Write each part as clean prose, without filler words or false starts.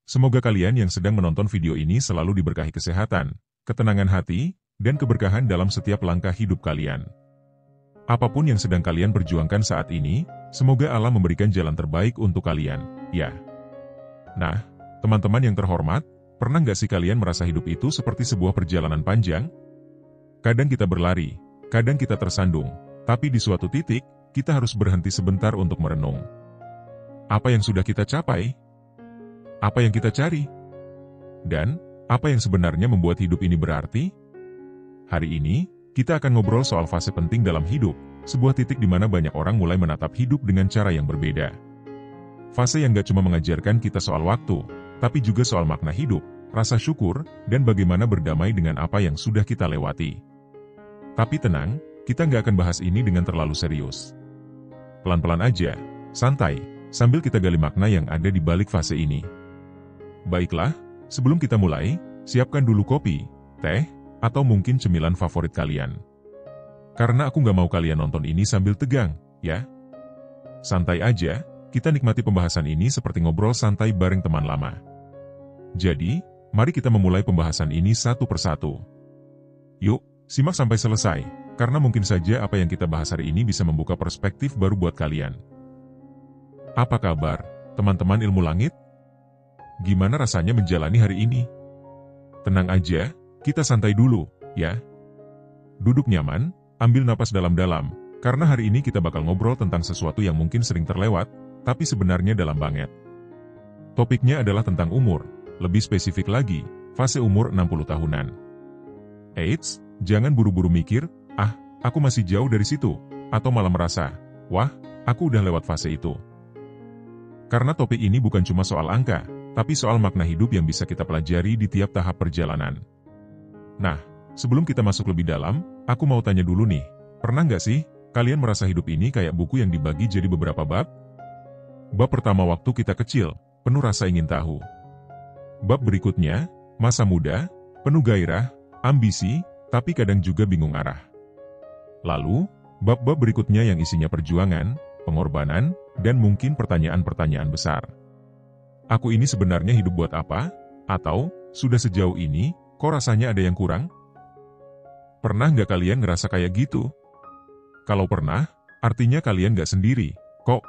semoga kalian yang sedang menonton video ini selalu diberkahi kesehatan, ketenangan hati, dan keberkahan dalam setiap langkah hidup kalian. Apapun yang sedang kalian perjuangkan saat ini, semoga Allah memberikan jalan terbaik untuk kalian, ya. Nah, teman-teman yang terhormat, pernah nggak sih kalian merasa hidup itu seperti sebuah perjalanan panjang? Kadang kita berlari, kadang kita tersandung, tapi di suatu titik, kita harus berhenti sebentar untuk merenung. Apa yang sudah kita capai? Apa yang kita cari? Dan, apa yang sebenarnya membuat hidup ini berarti? Hari ini, kita akan ngobrol soal fase penting dalam hidup, sebuah titik di mana banyak orang mulai menatap hidup dengan cara yang berbeda. Fase yang gak cuma mengajarkan kita soal waktu, tapi juga soal makna hidup, rasa syukur, dan bagaimana berdamai dengan apa yang sudah kita lewati. Tapi tenang, kita nggak akan bahas ini dengan terlalu serius. Pelan-pelan aja, santai, sambil kita gali makna yang ada di balik fase ini. Baiklah, sebelum kita mulai, siapkan dulu kopi, teh, atau mungkin cemilan favorit kalian. Karena aku nggak mau kalian nonton ini sambil tegang, ya. Santai aja, kita nikmati pembahasan ini seperti ngobrol santai bareng teman lama. Jadi, mari kita memulai pembahasan ini satu persatu. Yuk, simak sampai selesai, karena mungkin saja apa yang kita bahas hari ini bisa membuka perspektif baru buat kalian. Apa kabar, teman-teman ilmu langit? Gimana rasanya menjalani hari ini? Tenang aja, kita santai dulu, ya. Duduk nyaman, ambil napas dalam-dalam, karena hari ini kita bakal ngobrol tentang sesuatu yang mungkin sering terlewat, tapi sebenarnya dalam banget. Topiknya adalah tentang umur, lebih spesifik lagi, fase umur 60 tahunan. Eits, jangan buru-buru mikir, aku masih jauh dari situ, atau malah merasa, wah, aku udah lewat fase itu. Karena topik ini bukan cuma soal angka, tapi soal makna hidup yang bisa kita pelajari di tiap tahap perjalanan. Nah, sebelum kita masuk lebih dalam, aku mau tanya dulu nih, pernah nggak sih, kalian merasa hidup ini kayak buku yang dibagi jadi beberapa bab? Bab pertama waktu kita kecil, penuh rasa ingin tahu. Bab berikutnya, masa muda, penuh gairah, ambisi, tapi kadang juga bingung arah. Lalu, bab-bab berikutnya yang isinya perjuangan, pengorbanan, dan mungkin pertanyaan-pertanyaan besar. Aku ini sebenarnya hidup buat apa? Atau, sudah sejauh ini, kok rasanya ada yang kurang? Pernah nggak kalian ngerasa kayak gitu? Kalau pernah, artinya kalian nggak sendiri, kok.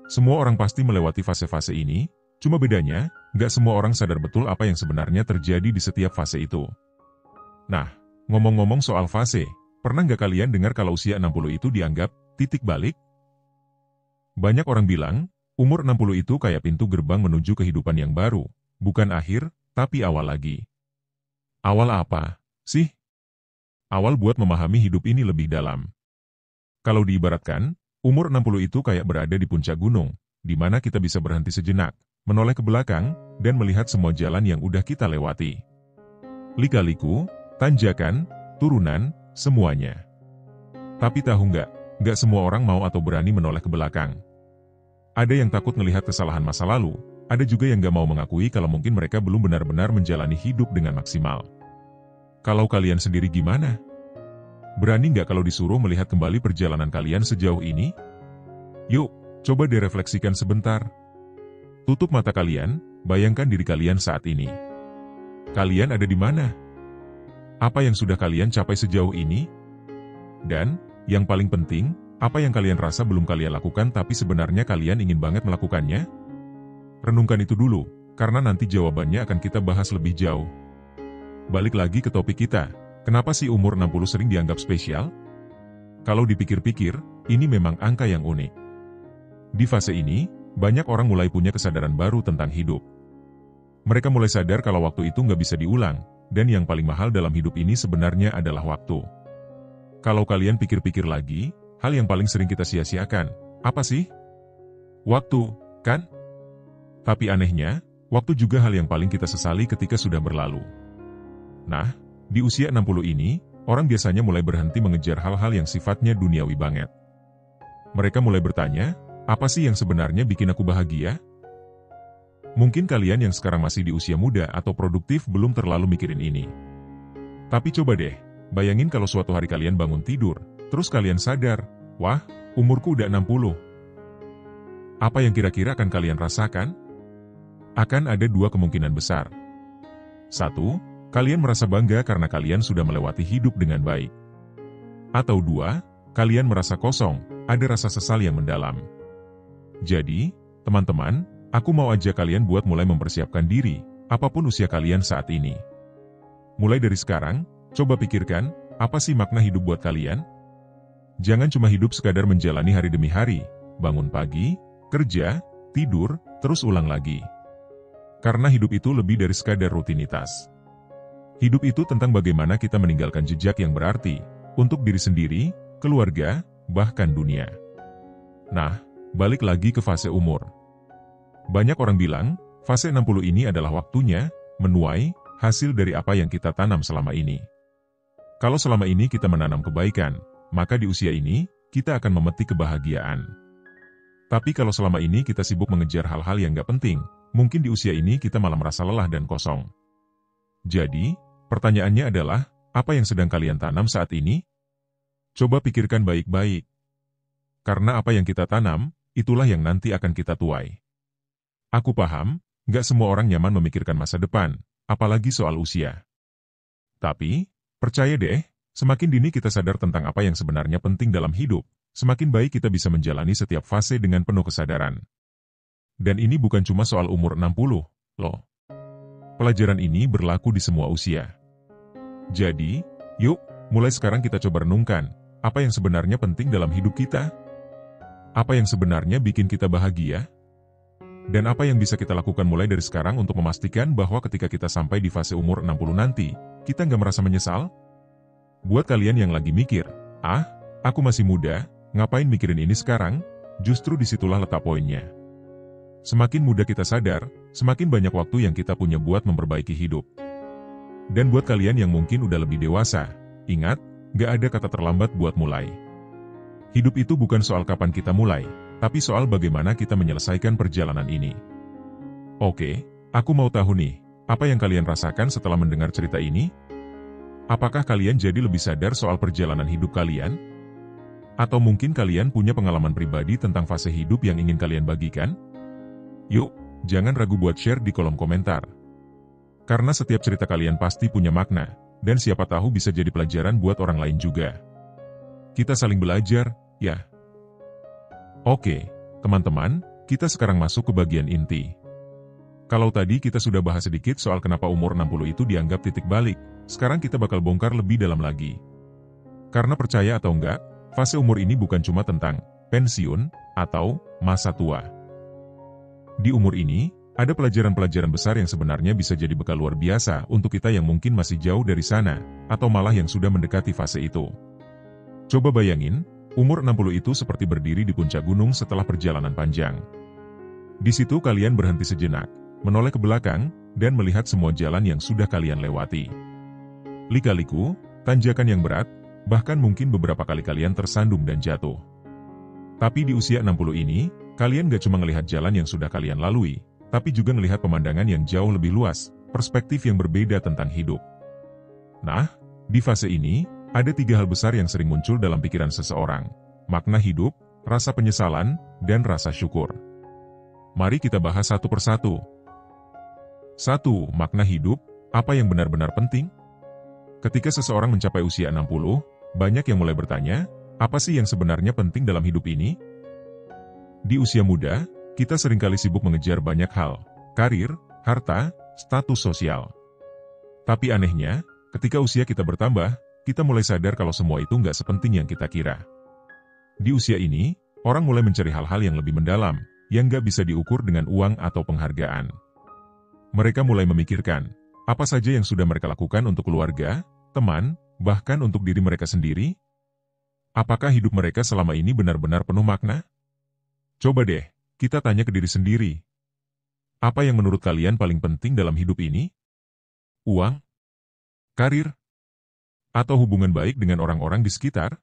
Semua orang pasti melewati fase-fase ini, cuma bedanya, nggak semua orang sadar betul apa yang sebenarnya terjadi di setiap fase itu. Nah, ngomong-ngomong soal fase, pernah nggak kalian dengar kalau usia 60 itu dianggap titik balik? Banyak orang bilang, umur 60 itu kayak pintu gerbang menuju kehidupan yang baru, bukan akhir, tapi awal lagi. Awal apa, sih? Awal buat memahami hidup ini lebih dalam. Kalau diibaratkan, umur 60 itu kayak berada di puncak gunung, di mana kita bisa berhenti sejenak, menoleh ke belakang, dan melihat semua jalan yang udah kita lewati. Lika-liku, tanjakan, turunan, semuanya. Tapi tahu nggak semua orang mau atau berani menoleh ke belakang. Ada yang takut melihat kesalahan masa lalu, ada juga yang nggak mau mengakui kalau mungkin mereka belum benar-benar menjalani hidup dengan maksimal. Kalau kalian sendiri gimana? Berani nggak kalau disuruh melihat kembali perjalanan kalian sejauh ini? Yuk, coba direfleksikan sebentar. Tutup mata kalian, bayangkan diri kalian saat ini. Kalian ada di mana? Apa yang sudah kalian capai sejauh ini? Dan, yang paling penting, apa yang kalian rasa belum kalian lakukan tapi sebenarnya kalian ingin banget melakukannya? Renungkan itu dulu, karena nanti jawabannya akan kita bahas lebih jauh. Balik lagi ke topik kita, kenapa sih umur 60 sering dianggap spesial? Kalau dipikir-pikir, ini memang angka yang unik. Di fase ini, banyak orang mulai punya kesadaran baru tentang hidup. Mereka mulai sadar kalau waktu itu nggak bisa diulang, dan yang paling mahal dalam hidup ini sebenarnya adalah waktu. Kalau kalian pikir-pikir lagi, hal yang paling sering kita sia-siakan, apa sih? Waktu, kan? Tapi anehnya, waktu juga hal yang paling kita sesali ketika sudah berlalu. Nah, di usia 60 ini, orang biasanya mulai berhenti mengejar hal-hal yang sifatnya duniawi banget. Mereka mulai bertanya, apa sih yang sebenarnya bikin aku bahagia? Mungkin kalian yang sekarang masih di usia muda atau produktif belum terlalu mikirin ini. Tapi coba deh, bayangin kalau suatu hari kalian bangun tidur, terus kalian sadar, wah, umurku udah 60. Apa yang kira-kira akan kalian rasakan? Akan ada dua kemungkinan besar. Satu, kalian merasa bangga karena kalian sudah melewati hidup dengan baik. Atau dua, kalian merasa kosong, ada rasa sesal yang mendalam. Jadi, teman-teman, aku mau ajak kalian buat mulai mempersiapkan diri, apapun usia kalian saat ini. Mulai dari sekarang, coba pikirkan, apa sih makna hidup buat kalian? Jangan cuma hidup sekadar menjalani hari demi hari, bangun pagi, kerja, tidur, terus ulang lagi. Karena hidup itu lebih dari sekadar rutinitas. Hidup itu tentang bagaimana kita meninggalkan jejak yang berarti, untuk diri sendiri, keluarga, bahkan dunia. Nah, balik lagi ke fase umur. Banyak orang bilang, fase 60 ini adalah waktunya menuai hasil dari apa yang kita tanam selama ini. Kalau selama ini kita menanam kebaikan, maka di usia ini, kita akan memetik kebahagiaan. Tapi kalau selama ini kita sibuk mengejar hal-hal yang gak penting, mungkin di usia ini kita malah merasa lelah dan kosong. Jadi, pertanyaannya adalah, apa yang sedang kalian tanam saat ini? Coba pikirkan baik-baik. Karena apa yang kita tanam, itulah yang nanti akan kita tuai. Aku paham, gak semua orang nyaman memikirkan masa depan, apalagi soal usia. Tapi, percaya deh, semakin dini kita sadar tentang apa yang sebenarnya penting dalam hidup, semakin baik kita bisa menjalani setiap fase dengan penuh kesadaran. Dan ini bukan cuma soal umur 60, loh. Pelajaran ini berlaku di semua usia. Jadi, yuk, mulai sekarang kita coba renungkan, apa yang sebenarnya penting dalam hidup kita? Apa yang sebenarnya bikin kita bahagia? Dan apa yang bisa kita lakukan mulai dari sekarang untuk memastikan bahwa ketika kita sampai di fase umur 60 nanti, kita nggak merasa menyesal? Buat kalian yang lagi mikir, aku masih muda, ngapain mikirin ini sekarang? Justru disitulah letak poinnya. Semakin muda kita sadar, semakin banyak waktu yang kita punya buat memperbaiki hidup. Dan buat kalian yang mungkin udah lebih dewasa, ingat, gak ada kata terlambat buat mulai. Hidup itu bukan soal kapan kita mulai, tapi soal bagaimana kita menyelesaikan perjalanan ini. Oke, aku mau tahu nih, apa yang kalian rasakan setelah mendengar cerita ini? Apakah kalian jadi lebih sadar soal perjalanan hidup kalian? Atau mungkin kalian punya pengalaman pribadi tentang fase hidup yang ingin kalian bagikan? Yuk, jangan ragu buat share di kolom komentar. Karena setiap cerita kalian pasti punya makna, dan siapa tahu bisa jadi pelajaran buat orang lain juga. Kita saling belajar, ya. Oke, teman-teman, kita sekarang masuk ke bagian inti. Kalau tadi kita sudah bahas sedikit soal kenapa umur 60 itu dianggap titik balik, sekarang kita bakal bongkar lebih dalam lagi. Karena percaya atau enggak, fase umur ini bukan cuma tentang pensiun atau masa tua. Di umur ini, ada pelajaran-pelajaran besar yang sebenarnya bisa jadi bekal luar biasa untuk kita yang mungkin masih jauh dari sana, atau malah yang sudah mendekati fase itu. Coba bayangin, umur 60 itu seperti berdiri di puncak gunung setelah perjalanan panjang. Di situ kalian berhenti sejenak, menoleh ke belakang, dan melihat semua jalan yang sudah kalian lewati. Lika-liku, tanjakan yang berat, bahkan mungkin beberapa kali kalian tersandung dan jatuh. Tapi di usia 60 ini, kalian gak cuma melihat jalan yang sudah kalian lalui, tapi juga melihat pemandangan yang jauh lebih luas, perspektif yang berbeda tentang hidup. Nah, di fase ini, ada 3 hal besar yang sering muncul dalam pikiran seseorang: makna hidup, rasa penyesalan, dan rasa syukur. Mari kita bahas satu persatu. 1. Makna hidup, apa yang benar-benar penting? Ketika seseorang mencapai usia 60, banyak yang mulai bertanya, apa sih yang sebenarnya penting dalam hidup ini? Di usia muda, kita seringkali sibuk mengejar banyak hal, karir, harta, status sosial. Tapi anehnya, ketika usia kita bertambah, kita mulai sadar kalau semua itu nggak sepenting yang kita kira. Di usia ini, orang mulai mencari hal-hal yang lebih mendalam, yang nggak bisa diukur dengan uang atau penghargaan. Mereka mulai memikirkan, apa saja yang sudah mereka lakukan untuk keluarga, teman, bahkan untuk diri mereka sendiri? Apakah hidup mereka selama ini benar-benar penuh makna? Coba deh, kita tanya ke diri sendiri. Apa yang menurut kalian paling penting dalam hidup ini? Uang? Karir? Atau hubungan baik dengan orang-orang di sekitar?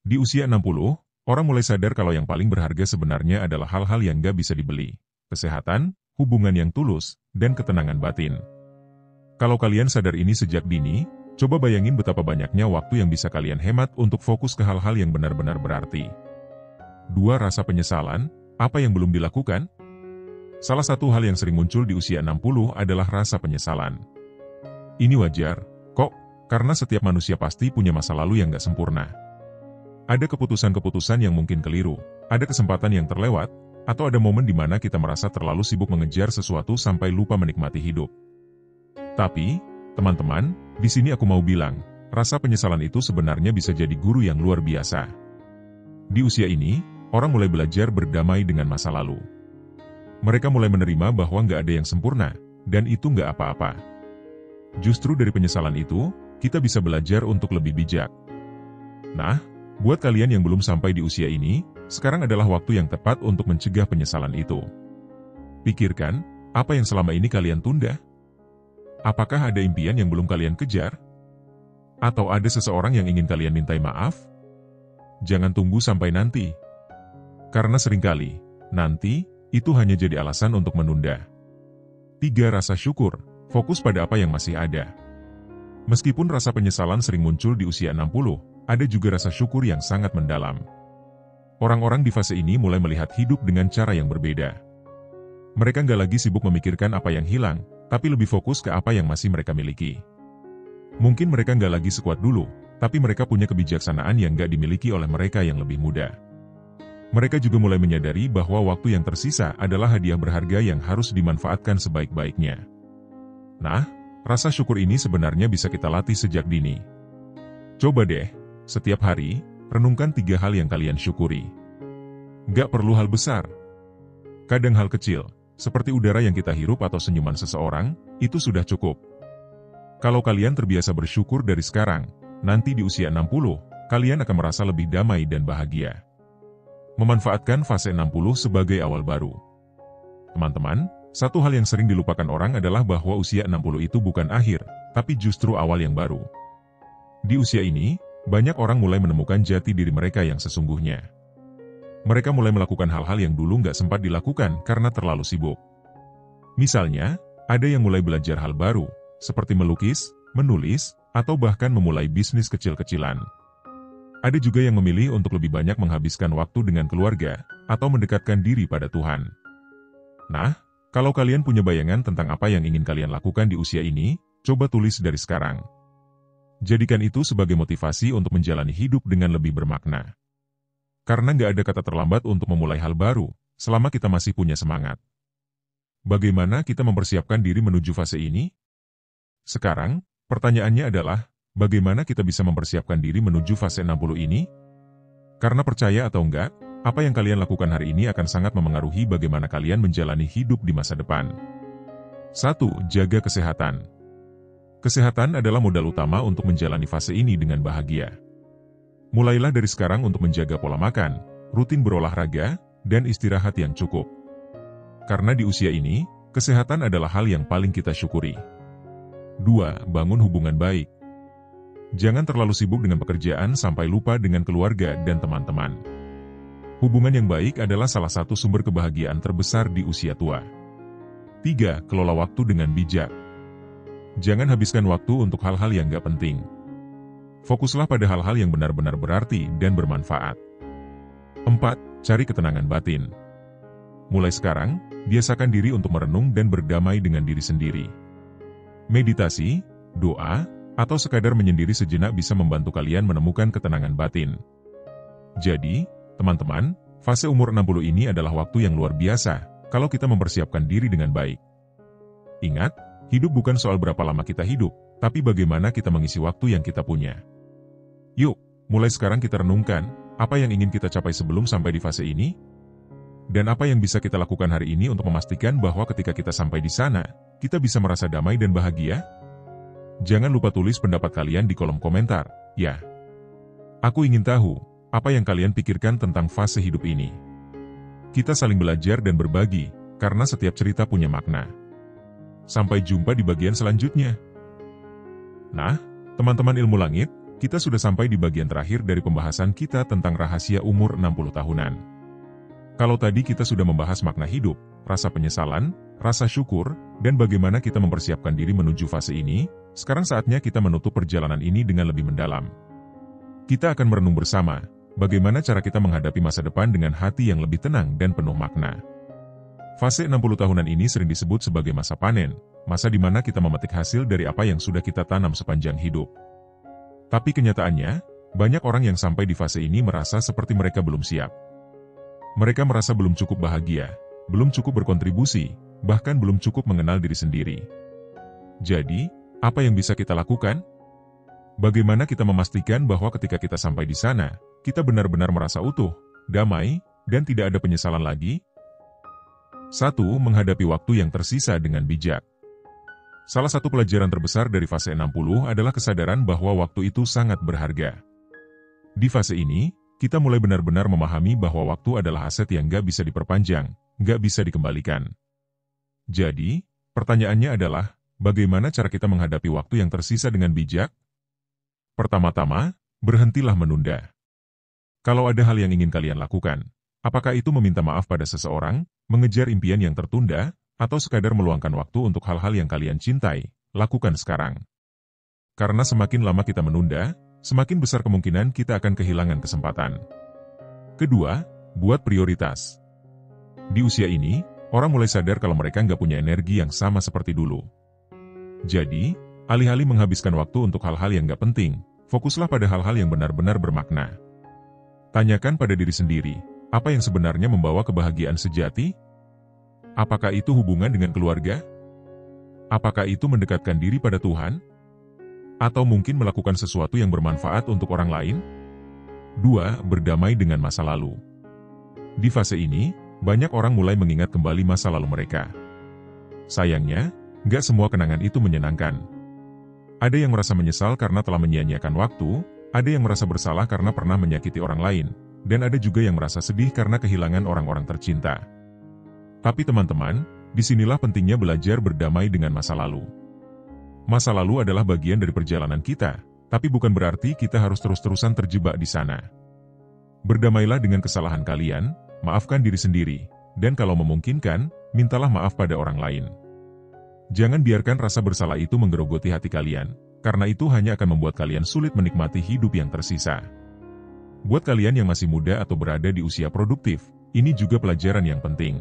Di usia 60, orang mulai sadar kalau yang paling berharga sebenarnya adalah hal-hal yang gak bisa dibeli. Kesehatan, hubungan yang tulus, dan ketenangan batin. Kalau kalian sadar ini sejak dini, coba bayangin betapa banyaknya waktu yang bisa kalian hemat untuk fokus ke hal-hal yang benar-benar berarti. 2. Rasa penyesalan, apa yang belum dilakukan? Salah satu hal yang sering muncul di usia 60 adalah rasa penyesalan. Ini wajar, kok, karena setiap manusia pasti punya masa lalu yang gak sempurna. Ada keputusan-keputusan yang mungkin keliru, ada kesempatan yang terlewat, atau ada momen di mana kita merasa terlalu sibuk mengejar sesuatu sampai lupa menikmati hidup. Tapi, teman-teman, di sini aku mau bilang, rasa penyesalan itu sebenarnya bisa jadi guru yang luar biasa. Di usia ini, orang mulai belajar berdamai dengan masa lalu. Mereka mulai menerima bahwa nggak ada yang sempurna, dan itu nggak apa-apa. Justru dari penyesalan itu, kita bisa belajar untuk lebih bijak. Nah, buat kalian yang belum sampai di usia ini, sekarang adalah waktu yang tepat untuk mencegah penyesalan itu. Pikirkan, apa yang selama ini kalian tunda? Apakah ada impian yang belum kalian kejar? Atau ada seseorang yang ingin kalian mintai maaf? Jangan tunggu sampai nanti. Karena seringkali, nanti, itu hanya jadi alasan untuk menunda. 3. Rasa syukur. Fokus pada apa yang masih ada. Meskipun rasa penyesalan sering muncul di usia 60, ada juga rasa syukur yang sangat mendalam. Orang-orang di fase ini mulai melihat hidup dengan cara yang berbeda. Mereka nggak lagi sibuk memikirkan apa yang hilang, tapi lebih fokus ke apa yang masih mereka miliki. Mungkin mereka nggak lagi sekuat dulu, tapi mereka punya kebijaksanaan yang nggak dimiliki oleh mereka yang lebih muda. Mereka juga mulai menyadari bahwa waktu yang tersisa adalah hadiah berharga yang harus dimanfaatkan sebaik-baiknya. Nah, rasa syukur ini sebenarnya bisa kita latih sejak dini. Coba deh, setiap hari, renungkan 3 hal yang kalian syukuri. Nggak perlu hal besar. Kadang hal kecil, seperti udara yang kita hirup atau senyuman seseorang, itu sudah cukup. Kalau kalian terbiasa bersyukur dari sekarang, nanti di usia 60, kalian akan merasa lebih damai dan bahagia. Memanfaatkan fase 60 sebagai awal baru. Teman-teman, satu hal yang sering dilupakan orang adalah bahwa usia 60 itu bukan akhir, tapi justru awal yang baru. Di usia ini, banyak orang mulai menemukan jati diri mereka yang sesungguhnya. Mereka mulai melakukan hal-hal yang dulu nggak sempat dilakukan karena terlalu sibuk. Misalnya, ada yang mulai belajar hal baru, seperti melukis, menulis, atau bahkan memulai bisnis kecil-kecilan. Ada juga yang memilih untuk lebih banyak menghabiskan waktu dengan keluarga, atau mendekatkan diri pada Tuhan. Nah, kalau kalian punya bayangan tentang apa yang ingin kalian lakukan di usia ini, coba tulis dari sekarang. Jadikan itu sebagai motivasi untuk menjalani hidup dengan lebih bermakna. Karena nggak ada kata terlambat untuk memulai hal baru, selama kita masih punya semangat. Bagaimana kita mempersiapkan diri menuju fase ini? Sekarang, pertanyaannya adalah, bagaimana kita bisa mempersiapkan diri menuju fase 60 ini? Karena percaya atau enggak, apa yang kalian lakukan hari ini akan sangat memengaruhi bagaimana kalian menjalani hidup di masa depan. 1. Jaga kesehatan. Kesehatan adalah modal utama untuk menjalani fase ini dengan bahagia. Mulailah dari sekarang untuk menjaga pola makan, rutin berolahraga, dan istirahat yang cukup. Karena di usia ini, kesehatan adalah hal yang paling kita syukuri. 2. Bangun hubungan baik. Jangan terlalu sibuk dengan pekerjaan sampai lupa dengan keluarga dan teman-teman. Hubungan yang baik adalah salah satu sumber kebahagiaan terbesar di usia tua. 3. Kelola waktu dengan bijak. Jangan habiskan waktu untuk hal-hal yang gak penting. Fokuslah pada hal-hal yang benar-benar berarti dan bermanfaat. 4. Cari ketenangan batin. Mulai sekarang, biasakan diri untuk merenung dan berdamai dengan diri sendiri. Meditasi, doa, atau sekadar menyendiri sejenak bisa membantu kalian menemukan ketenangan batin. Jadi, teman-teman, fase umur 60 ini adalah waktu yang luar biasa kalau kita mempersiapkan diri dengan baik. Ingat, hidup bukan soal berapa lama kita hidup, tapi bagaimana kita mengisi waktu yang kita punya. Yuk, mulai sekarang kita renungkan, apa yang ingin kita capai sebelum sampai di fase ini? Dan apa yang bisa kita lakukan hari ini untuk memastikan bahwa ketika kita sampai di sana, kita bisa merasa damai dan bahagia? Jangan lupa tulis pendapat kalian di kolom komentar, ya. Aku ingin tahu, apa yang kalian pikirkan tentang fase hidup ini. Kita saling belajar dan berbagi, karena setiap cerita punya makna. Sampai jumpa di bagian selanjutnya. Nah, teman-teman ilmu langit, kita sudah sampai di bagian terakhir dari pembahasan kita tentang rahasia umur 60 tahunan. Kalau tadi kita sudah membahas makna hidup, rasa penyesalan, rasa syukur, dan bagaimana kita mempersiapkan diri menuju fase ini, sekarang saatnya kita menutup perjalanan ini dengan lebih mendalam. Kita akan merenung bersama, bagaimana cara kita menghadapi masa depan dengan hati yang lebih tenang dan penuh makna. Fase 60 tahunan ini sering disebut sebagai masa panen, masa di mana kita memetik hasil dari apa yang sudah kita tanam sepanjang hidup. Tapi kenyataannya, banyak orang yang sampai di fase ini merasa seperti mereka belum siap. Mereka merasa belum cukup bahagia, belum cukup berkontribusi, bahkan belum cukup mengenal diri sendiri. Jadi, apa yang bisa kita lakukan? Bagaimana kita memastikan bahwa ketika kita sampai di sana, kita benar-benar merasa utuh, damai, dan tidak ada penyesalan lagi? 1. Menghadapi waktu yang tersisa dengan bijak. Salah satu pelajaran terbesar dari fase 60 adalah kesadaran bahwa waktu itu sangat berharga. Di fase ini, kita mulai benar-benar memahami bahwa waktu adalah aset yang gak bisa diperpanjang, gak bisa dikembalikan. Jadi, pertanyaannya adalah, bagaimana cara kita menghadapi waktu yang tersisa dengan bijak? Pertama-tama, berhentilah menunda. Kalau ada hal yang ingin kalian lakukan, apakah itu meminta maaf pada seseorang, mengejar impian yang tertunda, atau sekadar meluangkan waktu untuk hal-hal yang kalian cintai, lakukan sekarang. Karena semakin lama kita menunda, semakin besar kemungkinan kita akan kehilangan kesempatan. Kedua, buat prioritas. Di usia ini, orang mulai sadar kalau mereka nggak punya energi yang sama seperti dulu. Jadi, alih-alih menghabiskan waktu untuk hal-hal yang nggak penting, fokuslah pada hal-hal yang benar-benar bermakna. Tanyakan pada diri sendiri, apa yang sebenarnya membawa kebahagiaan sejati? Apakah itu hubungan dengan keluarga? Apakah itu mendekatkan diri pada Tuhan? Atau mungkin melakukan sesuatu yang bermanfaat untuk orang lain? 2. Berdamai dengan masa lalu. Di fase ini, banyak orang mulai mengingat kembali masa lalu mereka. Sayangnya, nggak semua kenangan itu menyenangkan. Ada yang merasa menyesal karena telah menyia-nyiakan waktu, ada yang merasa bersalah karena pernah menyakiti orang lain, dan ada juga yang merasa sedih karena kehilangan orang-orang tercinta. Tapi teman-teman, disinilah pentingnya belajar berdamai dengan masa lalu. Masa lalu adalah bagian dari perjalanan kita, tapi bukan berarti kita harus terus-terusan terjebak di sana. Berdamailah dengan kesalahan kalian, maafkan diri sendiri, dan kalau memungkinkan, mintalah maaf pada orang lain. Jangan biarkan rasa bersalah itu menggerogoti hati kalian, karena itu hanya akan membuat kalian sulit menikmati hidup yang tersisa. Buat kalian yang masih muda atau berada di usia produktif, ini juga pelajaran yang penting.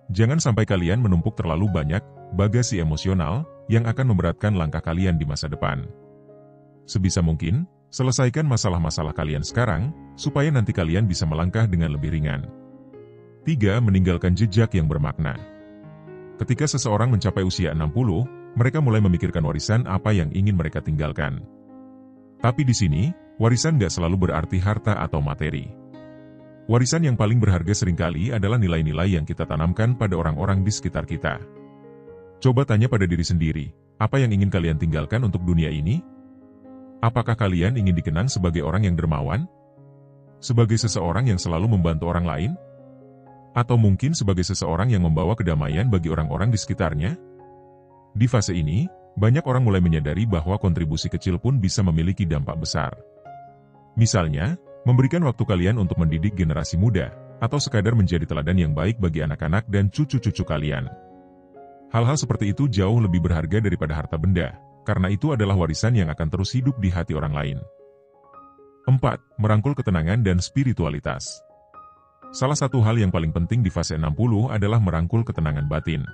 Jangan sampai kalian menumpuk terlalu banyak bagasi emosional yang akan memberatkan langkah kalian di masa depan. Sebisa mungkin, selesaikan masalah-masalah kalian sekarang, supaya nanti kalian bisa melangkah dengan lebih ringan. 3. Meninggalkan jejak yang bermakna. Ketika seseorang mencapai usia 60, mereka mulai memikirkan warisan apa yang ingin mereka tinggalkan. Tapi di sini, warisan gak selalu berarti harta atau materi. Warisan yang paling berharga seringkali adalah nilai-nilai yang kita tanamkan pada orang-orang di sekitar kita. Coba tanya pada diri sendiri, apa yang ingin kalian tinggalkan untuk dunia ini? Apakah kalian ingin dikenang sebagai orang yang dermawan? Sebagai seseorang yang selalu membantu orang lain? Atau mungkin sebagai seseorang yang membawa kedamaian bagi orang-orang di sekitarnya? Di fase ini, banyak orang mulai menyadari bahwa kontribusi kecil pun bisa memiliki dampak besar. Misalnya, memberikan waktu kalian untuk mendidik generasi muda, atau sekadar menjadi teladan yang baik bagi anak-anak dan cucu-cucu kalian. Hal-hal seperti itu jauh lebih berharga daripada harta benda, karena itu adalah warisan yang akan terus hidup di hati orang lain. 4. Merangkul ketenangan dan spiritualitas. Salah satu hal yang paling penting di fase 60 adalah merangkul ketenangan batin.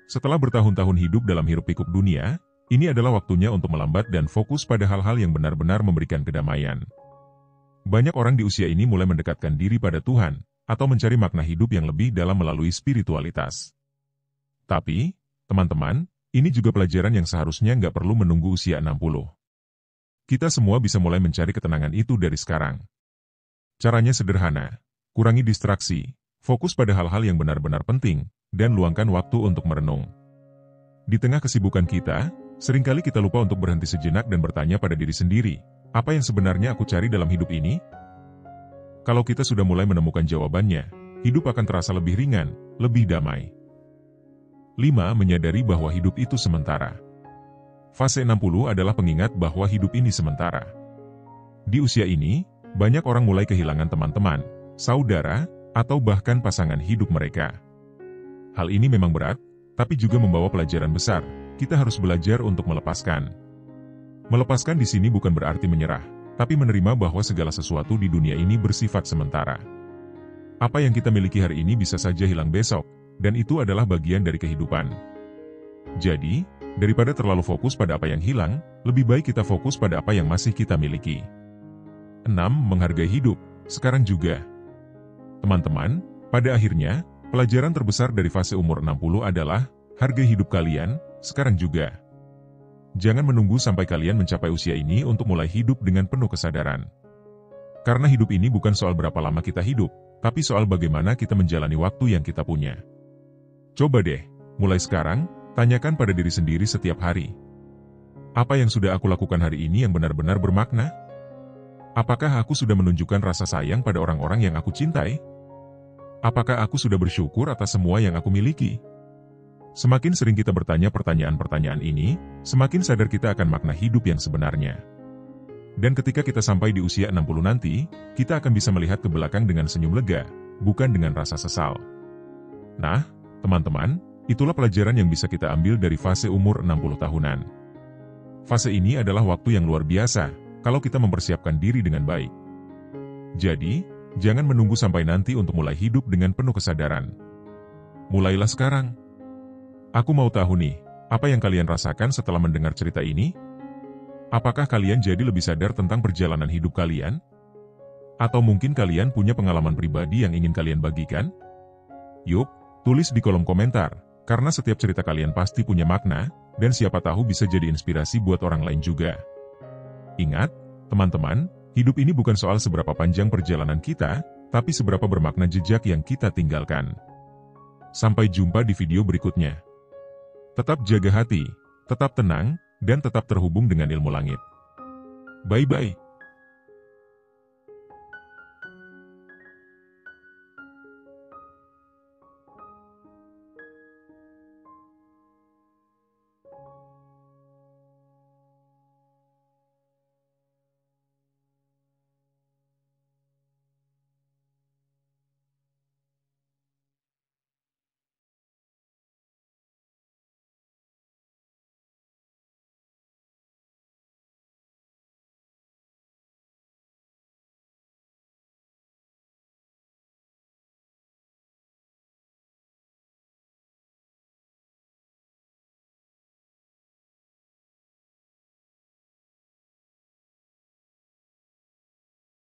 Setelah bertahun-tahun hidup dalam hiruk-pikuk dunia, ini adalah waktunya untuk melambat dan fokus pada hal-hal yang benar-benar memberikan kedamaian. Banyak orang di usia ini mulai mendekatkan diri pada Tuhan, atau mencari makna hidup yang lebih dalam melalui spiritualitas. Tapi, teman-teman, ini juga pelajaran yang seharusnya nggak perlu menunggu usia 60. Kita semua bisa mulai mencari ketenangan itu dari sekarang. Caranya sederhana, kurangi distraksi, fokus pada hal-hal yang benar-benar penting, dan luangkan waktu untuk merenung. Di tengah kesibukan kita, seringkali kita lupa untuk berhenti sejenak dan bertanya pada diri sendiri, apa yang sebenarnya aku cari dalam hidup ini? Kalau kita sudah mulai menemukan jawabannya, hidup akan terasa lebih ringan, lebih damai. 5. Menyadari bahwa hidup itu sementara. Fase 60 adalah pengingat bahwa hidup ini sementara. Di usia ini, banyak orang mulai kehilangan teman-teman, saudara, atau bahkan pasangan hidup mereka. Hal ini memang berat, tapi juga membawa pelajaran besar. Kita harus belajar untuk melepaskan. Melepaskan di sini bukan berarti menyerah, tapi menerima bahwa segala sesuatu di dunia ini bersifat sementara. Apa yang kita miliki hari ini bisa saja hilang besok, dan itu adalah bagian dari kehidupan. Jadi, daripada terlalu fokus pada apa yang hilang, lebih baik kita fokus pada apa yang masih kita miliki. 6. Menghargai hidup, sekarang juga. Teman-teman, pada akhirnya, pelajaran terbesar dari fase umur 60 adalah, hargai hidup kalian, sekarang juga. Jangan menunggu sampai kalian mencapai usia ini untuk mulai hidup dengan penuh kesadaran. Karena hidup ini bukan soal berapa lama kita hidup, tapi soal bagaimana kita menjalani waktu yang kita punya. Coba deh, mulai sekarang, tanyakan pada diri sendiri setiap hari. Apa yang sudah aku lakukan hari ini yang benar-benar bermakna? Apakah aku sudah menunjukkan rasa sayang pada orang-orang yang aku cintai? Apakah aku sudah bersyukur atas semua yang aku miliki? Semakin sering kita bertanya pertanyaan-pertanyaan ini, semakin sadar kita akan makna hidup yang sebenarnya. Dan ketika kita sampai di usia 60 nanti, kita akan bisa melihat ke belakang dengan senyum lega, bukan dengan rasa sesal. Nah, teman-teman, itulah pelajaran yang bisa kita ambil dari fase umur 60 tahunan. Fase ini adalah waktu yang luar biasa, kalau kita mempersiapkan diri dengan baik. Jadi, jangan menunggu sampai nanti untuk mulai hidup dengan penuh kesadaran. Mulailah sekarang. Aku mau tahu nih, apa yang kalian rasakan setelah mendengar cerita ini? Apakah kalian jadi lebih sadar tentang perjalanan hidup kalian? Atau mungkin kalian punya pengalaman pribadi yang ingin kalian bagikan? Yuk, tulis di kolom komentar, karena setiap cerita kalian pasti punya makna, dan siapa tahu bisa jadi inspirasi buat orang lain juga. Ingat, teman-teman, hidup ini bukan soal seberapa panjang perjalanan kita, tapi seberapa bermakna jejak yang kita tinggalkan. Sampai jumpa di video berikutnya. Tetap jaga hati, tetap tenang, dan tetap terhubung dengan ilmu langit. Bye-bye.